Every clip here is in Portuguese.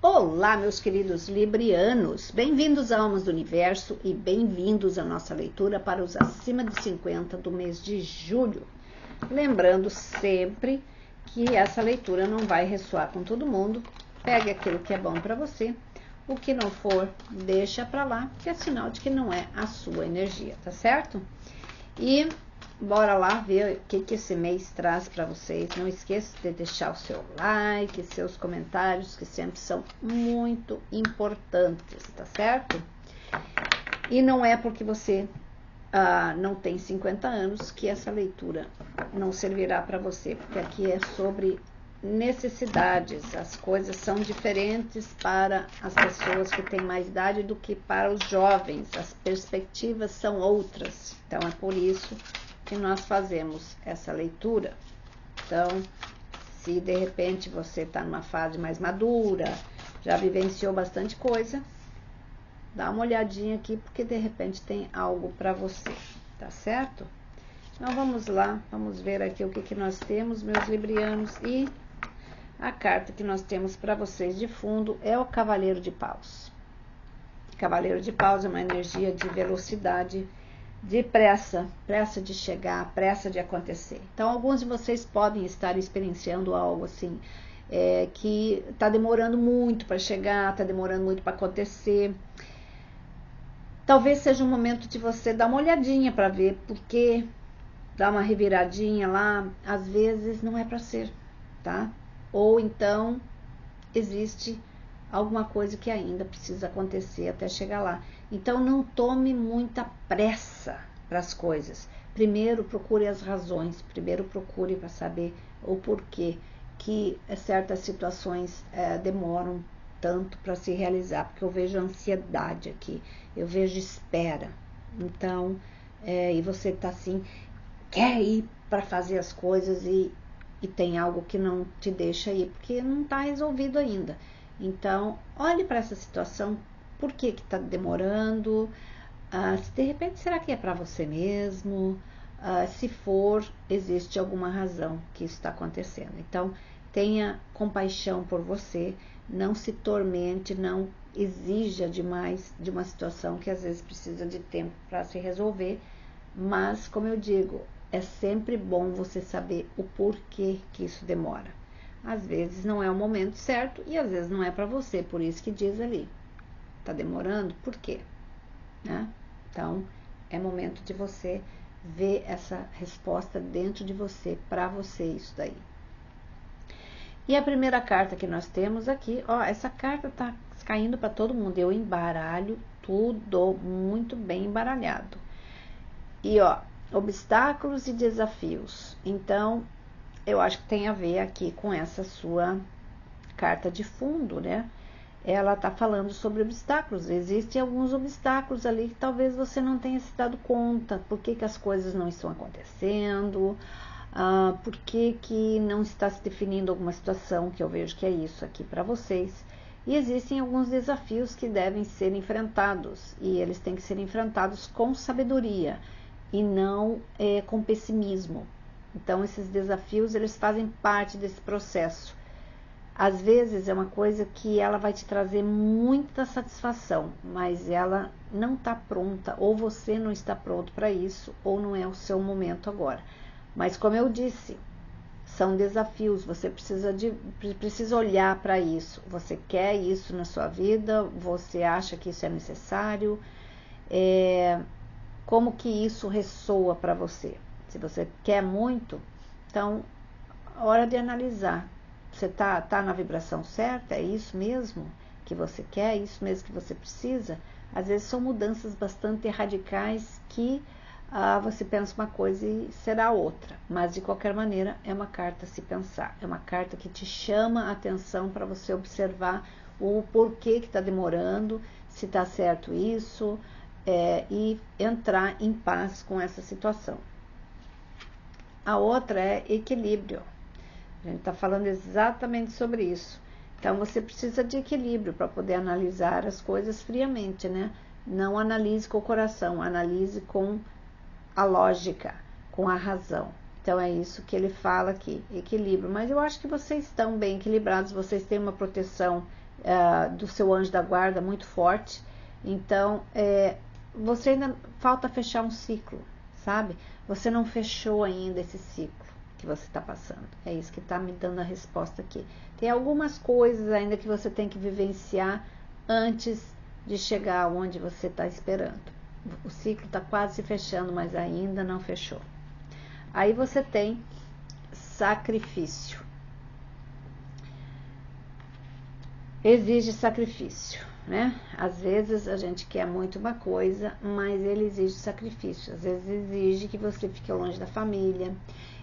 Olá, meus queridos librianos, bem-vindos a Almas do Universo e bem-vindos à nossa leitura para os acima de 50 do mês de julho. Lembrando sempre que essa leitura não vai ressoar com todo mundo. Pegue aquilo que é bom para você, o que não for, deixa para lá, que é sinal de que não é a sua energia, tá certo? E bora lá ver o que esse mês traz para vocês. Não esqueça de deixar o seu like, seus comentários, que sempre são muito importantes, tá certo? E não é porque você não tem 50 anos que essa leitura não servirá para você, porque aqui é sobre necessidades. As coisas são diferentes para as pessoas que têm mais idade do que para os jovens. As perspectivas são outras. Então é por isso que nós fazemos essa leitura. Então, se de repente você está numa fase mais madura, já vivenciou bastante coisa, dá uma olhadinha aqui, porque de repente tem algo para você, tá certo? Então vamos lá, vamos ver aqui o que nós temos, meus librianos, e a carta que nós temos para vocês de fundo é o Cavaleiro de Paus. Cavaleiro de Paus é uma energia de velocidade, de pressa de chegar, pressa de acontecer. Então, alguns de vocês podem estar experienciando algo assim, que está demorando muito para chegar, está demorando muito para acontecer. Talvez seja um momento de você dar uma olhadinha para ver por quê, dar uma reviradinha lá. Às vezes não é para ser, tá? Ou então existe alguma coisa que ainda precisa acontecer até chegar lá. Então não tome muita pressa para as coisas. Primeiro procure as razões, primeiro procure para saber o porquê que certas situações demoram tanto para se realizar, porque eu vejo ansiedade aqui, eu vejo espera. Então, e você está assim, quer ir para fazer as coisas e tem algo que não te deixa ir, porque não está resolvido ainda. Então, olhe para essa situação, por que está demorando, se de repente será que é para você mesmo, se for, existe alguma razão que isso está acontecendo. Então, tenha compaixão por você, não se tormente, não exija demais de uma situação que às vezes precisa de tempo para se resolver, mas, como eu digo, é sempre bom você saber o porquê que isso demora. Às vezes não é o momento certo e às vezes não é para você, por isso que diz ali, tá demorando, por quê? Né? Então, é momento de você ver essa resposta dentro de você, para você, isso daí. E a primeira carta que nós temos aqui, ó, essa carta tá caindo para todo mundo, eu embaralho tudo muito bem embaralhado. E ó, obstáculos e desafios. Então, eu acho que tem a ver aqui com essa sua carta de fundo, né? Ela tá falando sobre obstáculos. Existem alguns obstáculos ali que talvez você não tenha se dado conta. Por que as coisas não estão acontecendo? Por que não está se definindo alguma situação, que eu vejo que é isso aqui para vocês. E existem alguns desafios que devem ser enfrentados. E eles têm que ser enfrentados com sabedoria e não com pessimismo. Então, esses desafios, eles fazem parte desse processo. Às vezes, é uma coisa que ela vai te trazer muita satisfação, mas ela não está pronta, ou você não está pronto para isso, ou não é o seu momento agora. Mas, como eu disse, são desafios, você precisa olhar para isso. Você quer isso na sua vida? Você acha que isso é necessário? Como que isso ressoa para você? Se você quer muito, então, hora de analisar. Você tá na vibração certa? É isso mesmo que você quer? É isso mesmo que você precisa? Às vezes são mudanças bastante radicais que você pensa uma coisa e será outra. Mas, de qualquer maneira, é uma carta a se pensar. É uma carta que te chama a atenção para você observar o porquê que está demorando, se está certo isso, e entrar em paz com essa situação. A outra é equilíbrio. A gente está falando exatamente sobre isso. Então, você precisa de equilíbrio para poder analisar as coisas friamente, né? Não analise com o coração, analise com a lógica, com a razão. Então, é isso que ele fala aqui, equilíbrio. Mas eu acho que vocês estão bem equilibrados, vocês têm uma proteção do seu anjo da guarda muito forte. Então, você ainda falta fechar um ciclo, sabe? Você não fechou ainda esse ciclo que você está passando. É isso que está me dando a resposta aqui. Tem algumas coisas ainda que você tem que vivenciar antes de chegar onde você está esperando. O ciclo está quase se fechando, mas ainda não fechou. Aí você tem sacrifício. Exige sacrifício, né? Às vezes a gente quer muito uma coisa, mas ele exige sacrifício. Às vezes exige que você fique longe da família,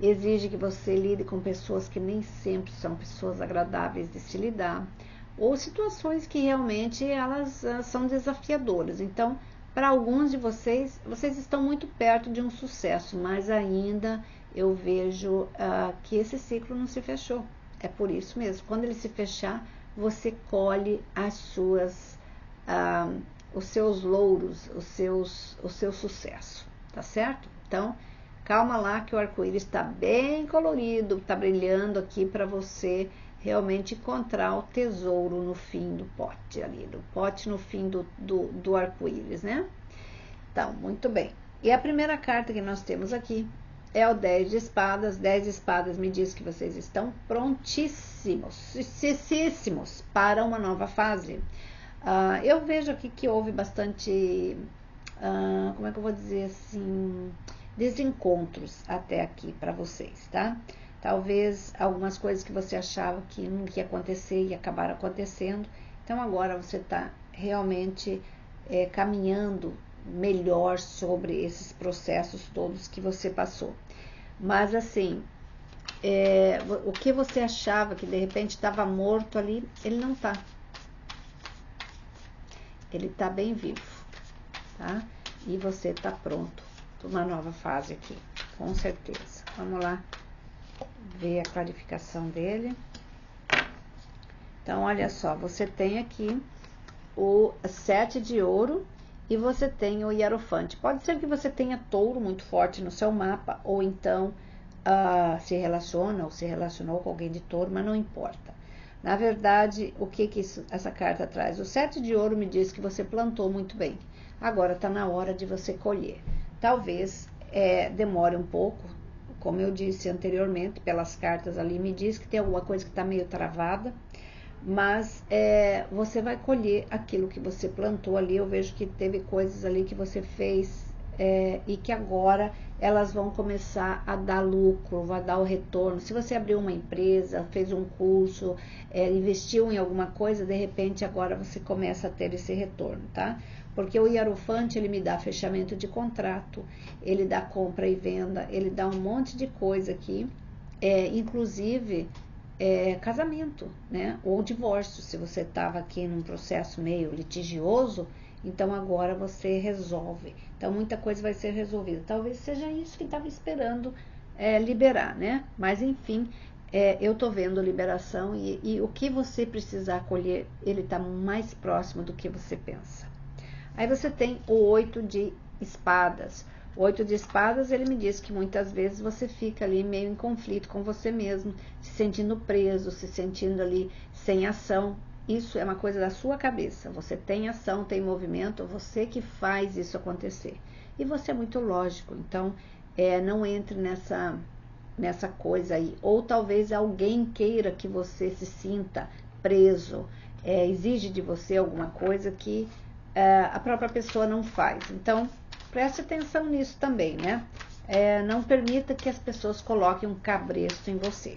exige que você lide com pessoas que nem sempre são pessoas agradáveis de se lidar, ou situações que realmente elas são desafiadoras. Então, para alguns de vocês estão muito perto de um sucesso, mas ainda eu vejo que esse ciclo não se fechou. É por isso mesmo. Quando ele se fechar, você colhe os seus louros, o seu sucesso, tá certo? Então, calma lá que o arco-íris está bem colorido, está brilhando aqui para você realmente encontrar o tesouro no fim do pote ali, do pote no fim do arco-íris, né? Então, muito bem. E a primeira carta que nós temos aqui é o 10 de espadas. 10 de espadas me diz que vocês estão prontíssimos para uma nova fase. Eu vejo aqui que houve bastante, como é que eu vou dizer assim, desencontros até aqui para vocês, tá? Talvez algumas coisas que você achava que não ia acontecer e acabaram acontecendo. Então agora você está realmente caminhando melhor sobre esses processos todos que você passou. Mas assim, o que você achava que de repente estava morto ali, ele não está. Ele está bem vivo, tá? E você está pronto para uma nova fase aqui, com certeza. Vamos lá ver a clarificação dele. Então, olha só, você tem aqui o 7 de ouro e você tem o hierofante. Pode ser que você tenha touro muito forte no seu mapa, ou então se relaciona ou se relacionou com alguém de touro, mas não importa. Na verdade, o que essa carta traz? O 7 de ouro me diz que você plantou muito bem. Agora está na hora de você colher. Talvez demore um pouco, como eu disse anteriormente, pelas cartas ali, me diz que tem alguma coisa que está meio travada, mas você vai colher aquilo que você plantou ali. Eu vejo que teve coisas ali que você fez e que agora elas vão começar a dar lucro, vai dar o retorno. Se você abriu uma empresa, fez um curso, investiu em alguma coisa, de repente agora você começa a ter esse retorno, tá? Porque o hierofante, ele me dá fechamento de contrato, ele dá compra e venda, ele dá um monte de coisa aqui, inclusive casamento, né? Ou divórcio. Se você estava aqui num processo meio litigioso, então agora você resolve. Então muita coisa vai ser resolvida. Talvez seja isso que estava esperando liberar, né? Mas enfim, eu tô vendo liberação e o que você precisar colher, ele está mais próximo do que você pensa. Aí você tem o 8 de espadas. O 8 de espadas, ele me diz que muitas vezes você fica ali meio em conflito com você mesmo, se sentindo preso, se sentindo ali sem ação. Isso é uma coisa da sua cabeça. Você tem ação, tem movimento, você que faz isso acontecer. E você é muito lógico, então não entre nessa coisa aí. Ou talvez alguém queira que você se sinta preso, exige de você alguma coisa que a própria pessoa não faz. Então, preste atenção nisso também, né? Não permita que as pessoas coloquem um cabresto em você.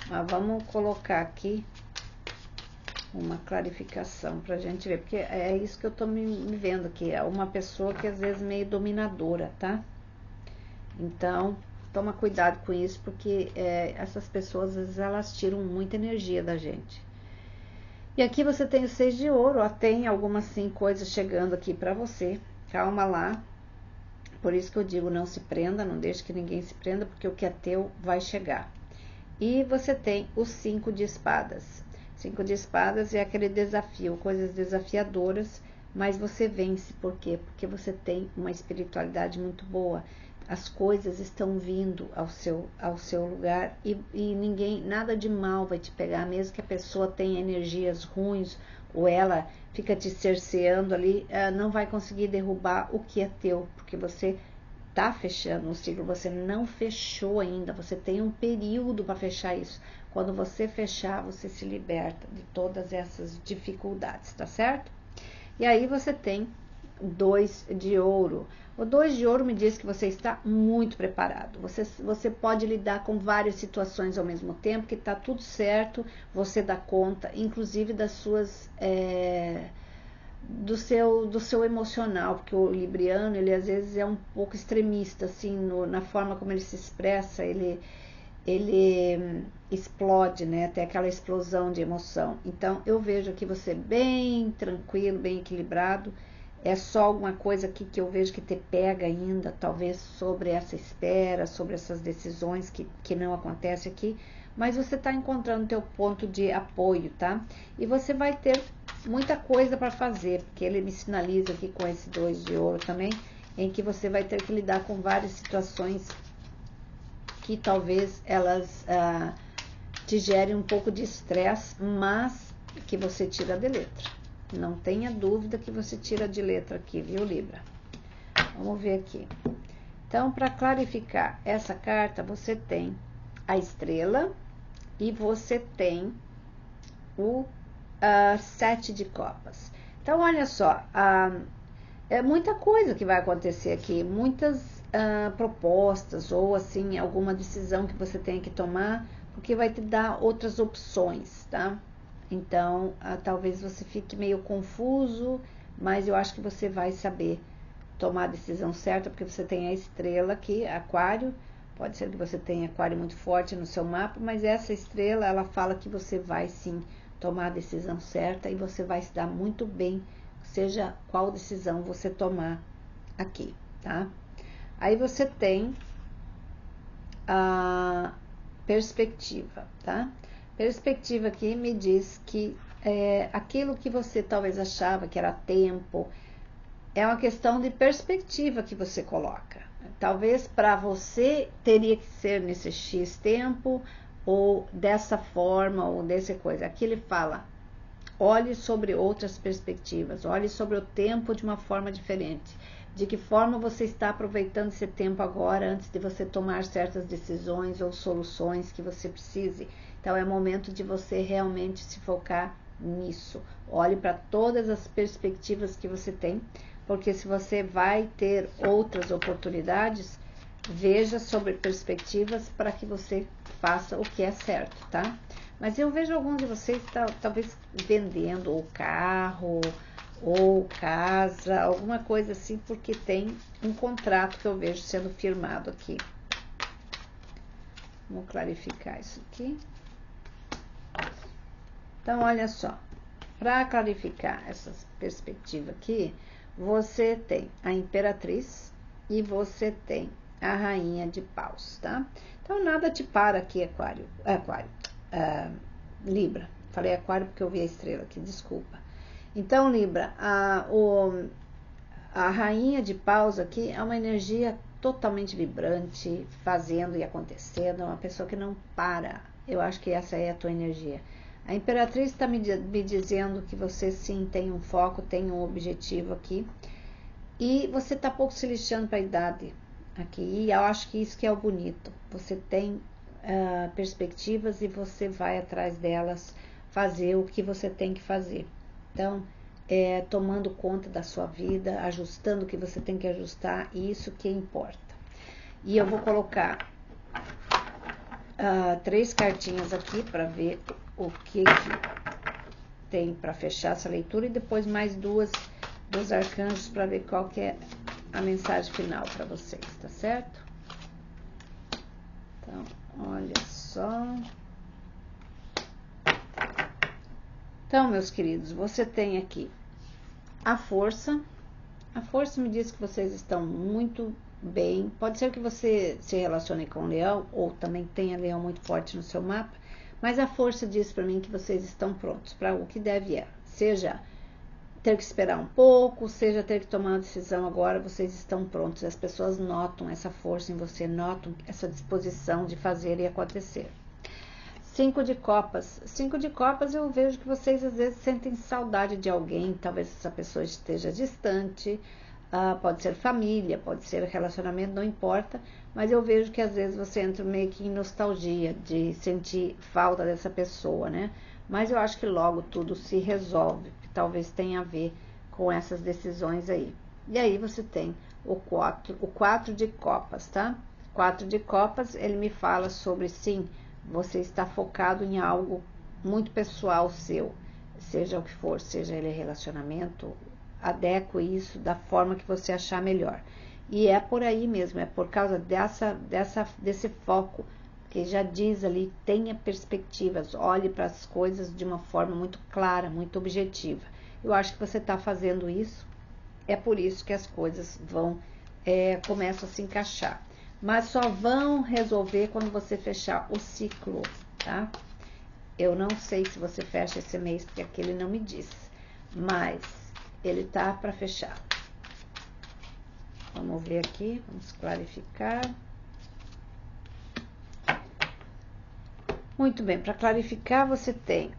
Mas vamos colocar aqui uma clarificação pra gente ver, porque é isso que eu tô me vendo aqui. É uma pessoa que às vezes é meio dominadora, tá? Então, toma cuidado com isso, porque essas pessoas, às vezes, elas tiram muita energia da gente. E aqui você tem o 6 de ouro, ó, tem algumas sim coisas chegando aqui pra você. Calma lá. Por isso que eu digo, não se prenda, não deixe que ninguém se prenda, porque o que é teu vai chegar. E você tem o 5 de espadas. 5 de espadas é aquele desafio, coisas desafiadoras, mas você vence. Por quê? Porque você tem uma espiritualidade muito boa. as coisas estão vindo ao seu lugar e ninguém, nada de mal vai te pegar, mesmo que a pessoa tenha energias ruins ou ela fica te cerceando ali, não vai conseguir derrubar o que é teu, porque você está fechando um ciclo, você não fechou ainda, você tem um período para fechar isso. Quando você fechar, você se liberta de todas essas dificuldades, tá certo? E aí você tem 2 de ouro. O 2 de ouro me diz que você está muito preparado. Você pode lidar com várias situações ao mesmo tempo, que está tudo certo, você dá conta, inclusive das suas... do seu emocional, porque o libriano, ele às vezes é um pouco extremista, assim, na forma como ele se expressa, ele explode, né, até aquela explosão de emoção. Então, eu vejo aqui você bem tranquilo, bem equilibrado. É só alguma coisa aqui que eu vejo que te pega ainda, talvez sobre essa espera, sobre essas decisões que não acontecem aqui, mas você está encontrando teu ponto de apoio, tá? E você vai ter muita coisa para fazer, porque ele me sinaliza aqui com esse 2 de ouro também, em que você vai ter que lidar com várias situações que talvez elas te gerem um pouco de estresse, mas que você tira de letra. Não tenha dúvida que você tira de letra aqui, viu, Libra? Vamos ver aqui. Então, para clarificar essa carta, você tem a estrela e você tem o 7 de copas. Então, olha só, é muita coisa que vai acontecer aqui, muitas propostas ou assim, alguma decisão que você tem que tomar, porque vai te dar outras opções, tá? Então, talvez você fique meio confuso, mas eu acho que você vai saber tomar a decisão certa, porque você tem a estrela aqui, aquário. Pode ser que você tenha aquário muito forte no seu mapa, mas essa estrela, ela fala que você vai sim tomar a decisão certa e você vai se dar muito bem, seja qual decisão você tomar aqui, tá? Aí você tem a perspectiva, tá? Perspectiva aqui me diz que aquilo que você talvez achava que era tempo, é uma questão de perspectiva que você coloca. Talvez para você teria que ser nesse X tempo, ou dessa forma, ou dessa coisa. Aqui ele fala, olhe sobre outras perspectivas, olhe sobre o tempo de uma forma diferente. De que forma você está aproveitando esse tempo agora, antes de você tomar certas decisões ou soluções que você precise. Então, é momento de você realmente se focar nisso. Olhe para todas as perspectivas que você tem, porque se você vai ter outras oportunidades, veja sobre perspectivas para que você faça o que é certo, tá? Mas eu vejo alguns de vocês talvez vendendo o carro ou casa, alguma coisa assim, porque tem um contrato que eu vejo sendo firmado aqui. Vamos clarificar isso aqui. Então, olha só, para clarificar essa perspectiva aqui, você tem a Imperatriz e você tem a Rainha de Paus, tá? Então, nada te para aqui, Libra. Falei Aquário porque eu vi a estrela aqui, desculpa. Então, Libra, a Rainha de Paus aqui é uma energia totalmente vibrante, fazendo e acontecendo, é uma pessoa que não para. Eu acho que essa é a tua energia. A Imperatriz está me dizendo que você sim tem um foco, tem um objetivo aqui, e você está pouco se lixando para a idade aqui, e eu acho que isso que é o bonito. Você tem perspectivas e você vai atrás delas, fazer o que você tem que fazer. Então, tomando conta da sua vida, ajustando o que você tem que ajustar, e isso que importa. E eu vou colocar 3 cartinhas aqui para ver o que tem para fechar essa leitura, e depois mais 2 dos arcanjos para ver qual que é a mensagem final para vocês, tá certo? Então, olha só. Então, meus queridos, você tem aqui a força. A força me diz que vocês estão muito bem. Pode ser que você se relacione com o leão, ou também tenha leão muito forte no seu mapa, mas a força diz para mim que vocês estão prontos para o que deve seja ter que esperar um pouco, seja ter que tomar uma decisão agora, vocês estão prontos. As pessoas notam essa força em você, notam essa disposição de fazer e acontecer. 5 de copas. 5 de copas, eu vejo que vocês às vezes sentem saudade de alguém, talvez essa pessoa esteja distante, pode ser família, pode ser relacionamento, não importa, mas eu vejo que às vezes você entra meio que em nostalgia de sentir falta dessa pessoa, né? Mas eu acho que logo tudo se resolve, que talvez tenha a ver com essas decisões aí. E aí você tem o 4 de copas, tá? 4 de copas, ele me fala sobre, sim, você está focado em algo muito pessoal seu, seja o que for, seja ele relacionamento, adeque isso da forma que você achar melhor. E é por aí mesmo, é por causa desse foco, que já diz ali, tenha perspectivas, olhe para as coisas de uma forma muito clara, muito objetiva. Eu acho que você está fazendo isso, é por isso que as coisas começam a se encaixar. Mas só vão resolver quando você fechar o ciclo, tá? Eu não sei se você fecha esse mês, porque aqui ele não me diz, mas ele tá para fechar. Vamos ver aqui, vamos clarificar. Muito bem, para clarificar, você tem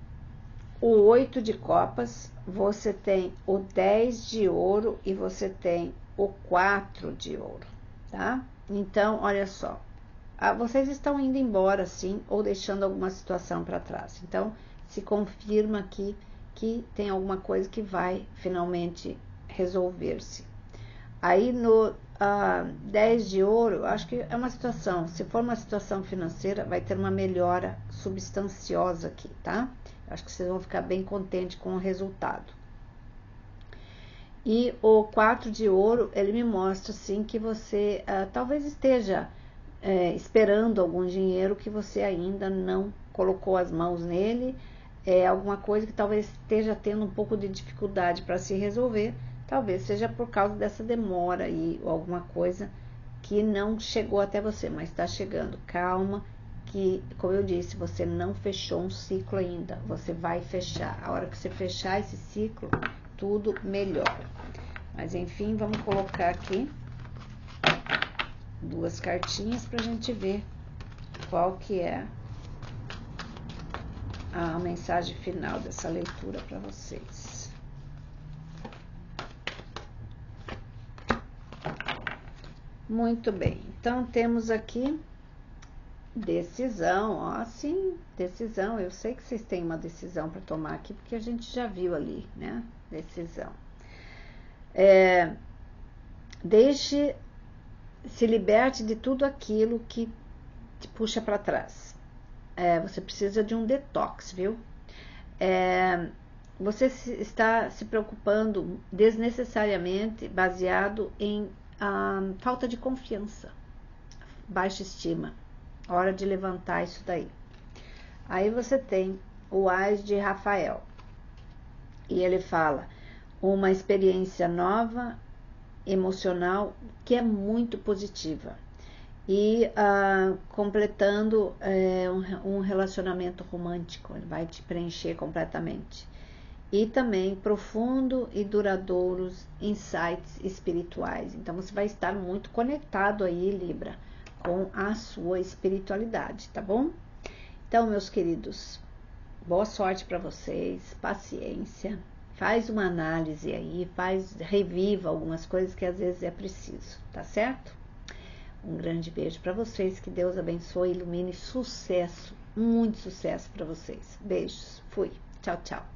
o 8 de copas, você tem o 10 de ouro e você tem o 4 de ouro, tá? Então, olha só, vocês estão indo embora, sim, ou deixando alguma situação para trás. Então, se confirma aqui que tem alguma coisa que vai finalmente resolver-se. Aí no 10 de ouro, acho que é uma situação, se for uma situação financeira, vai ter uma melhora substanciosa aqui, tá? Acho que vocês vão ficar bem contentes com o resultado. E o 4 de ouro, ele me mostra, sim, que você talvez esteja esperando algum dinheiro que você ainda não colocou as mãos nele, alguma coisa que talvez esteja tendo um pouco de dificuldade para se resolver, talvez seja por causa dessa demora aí, ou alguma coisa que não chegou até você, mas está chegando. Calma, que, como eu disse, você não fechou um ciclo ainda, você vai fechar. A hora que você fechar esse ciclo, tudo melhora. Mas enfim, vamos colocar aqui 2 cartinhas para a gente ver qual que é a mensagem final dessa leitura para vocês. Muito bem, então temos aqui decisão, ó, sim, decisão. Eu sei que vocês têm uma decisão para tomar aqui, porque a gente já viu ali, né? Decisão. Se liberte de tudo aquilo que te puxa para trás. Você precisa de um detox, viu? Você está se preocupando desnecessariamente baseado em falta de confiança, baixa estima. Hora de levantar isso daí. Aí você tem o Ás de Rafael. E ele fala, uma experiência nova, emocional, que é muito positiva. E completando um relacionamento romântico, ele vai te preencher completamente. E também profundo e duradouros insights espirituais. Então você vai estar muito conectado aí, Libra, com a sua espiritualidade, tá bom? Então, meus queridos, boa sorte para vocês, paciência, faz uma análise aí, reviva algumas coisas que às vezes é preciso, tá certo? Um grande beijo para vocês, que Deus abençoe, ilumine, sucesso, muito sucesso para vocês. Beijos, fui, tchau, tchau.